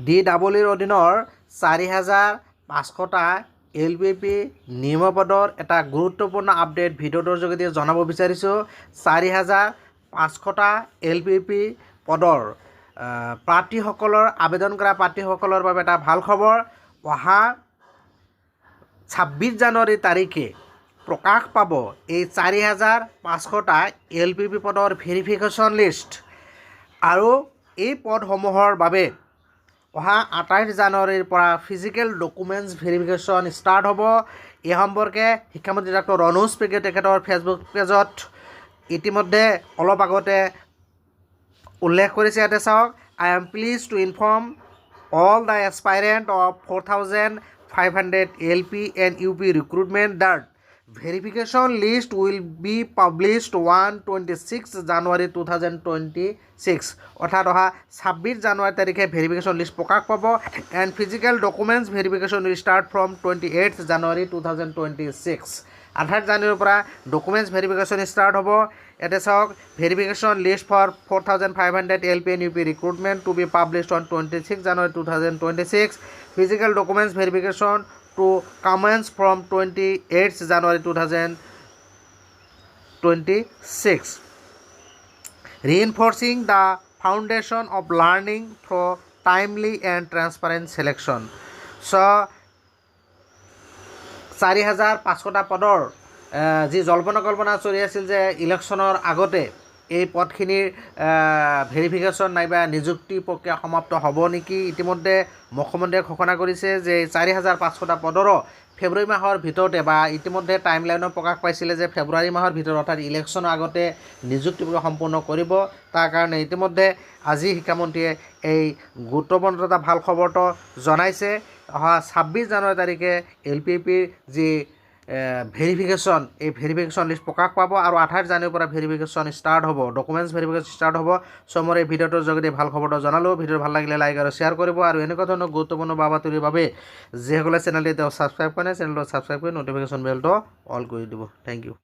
DEEৰ অধীনৰ 4,500টা LPP নিয়ম পদৰ এটা গুৰুত্বপূৰ্ণ আপডেট ভিডিঅ'টোৰ যোগেদি জনাব বিচাৰিছোঁ। 4,500টা LPP পদৰ প্ৰাৰ্থীসকলৰ আবেদন কৰা প্ৰাৰ্থীসকলৰ বাবে এটা ভাল খবৰ। অহা 26 জানুৱাৰী তাৰিখে প্ৰকাশ পাব এই 4,500টা LPP পদৰ ভেৰিফিকেশ্যন লিষ্ট আৰু এই পদসমূহৰ বাবে অহা 28 জানুৱাৰীৰ পৰা ফিজিকেল ডকুমেণ্টছ ভেৰিফিকেশ্যন ষ্টাৰ্ট হ'ব। এই সম্পৰ্কে শিক্ষামন্ত্ৰী ডক্টৰ ৰণোজ পেগুৱে তেখেতৰ ফেচবুক পেজত ইতিমধ্যে অলপ আগতে উল্লেখ কৰিছে। ইয়াতে চাওক, I am please to inform all the aspirants of 4,500 LP and UP recruitment that verification list will be published on 26 January 2026 অৰ্থাৎ অহা 26 জানুৱাৰী তাৰিখে ভেৰিফিকেশ্যন লিষ্ট প্ৰকাশ পাব। And physical documents verification will start from 28 জানুৱাৰী 2026 28 জানুৱাৰীৰ পৰা ডকুমেণ্টছ ভেৰিফিকেশ্যন ষ্টাৰ্ট হ'ব। ইয়াতে চাওক, verification list for 4,500 LP and UP recruitment to be published on 26 January 2026 physical documents verification to commence from 28 January 2026, reinforcing the foundation of learning through timely and transparent selection. So 4,500টা পদৰ যি জল্পনা কল্পনা চলি আছিল যে ইলেকশ্যনৰ আগতে এই পদখিনিৰ ভেৰিফিকেশ্যন নাইবা নিযুক্তি প্ৰক্ৰিয়া সমাপ্ত হ'ব নেকি। ইতিমধ্যে মুখ্যমন্ত্ৰীয়ে ঘোষণা কৰিছে যে 4,500টা পদৰো ফেব্ৰুৱাৰী মাহৰ ভিতৰতে বা ইতিমধ্যে টাইম লাইনো প্ৰকাশ পাইছিলে যে ফেব্ৰুৱাৰী মাহৰ ভিতৰত অৰ্থাৎ ইলেকশ্যনৰ আগতে নিযুক্তি প্ৰক্ৰিয়া সম্পূৰ্ণ কৰিব। তাৰ কাৰণে ইতিমধ্যে আজি শিক্ষামন্ত্ৰীয়ে এই গুৰুত্বপূৰ্ণ এটা ভাল খবৰটো জনাইছে। অহা 26 জানুৱাৰী তাৰিখে LPPৰ যি ভেৰিফিকেশ্যন এই ভেৰিফিকেশ্যন লিষ্ট প্ৰকাশ পাব আৰু 28 জানুৱাৰীৰ পৰা ভেৰিফিকেশ্যন ষ্টাৰ্ট হ'ব, ডকুমেণ্টছ ভেৰিফিকেশ্যন ষ্টাৰ্ট হ'ব। চ' মই এই ভিডিঅ'টোৰ যোগেদি ভাল খবৰটো জনালোঁ। ভিডিঅ' ভাল লাগিলে লাইক আৰু শ্বেয়াৰ কৰিব আৰু এনেকুৱা ধৰণৰ গুৰুত্বপূৰ্ণ বাতৰিৰ বাবে যিসকলে চেনেলটো ছাবস্ক্ৰাইব কৰে চেনেলটো ছাবস্ক্ৰাইব কৰি ন'টিফিকেশ্যন বেলটো অল কৰি দিব। Thank U.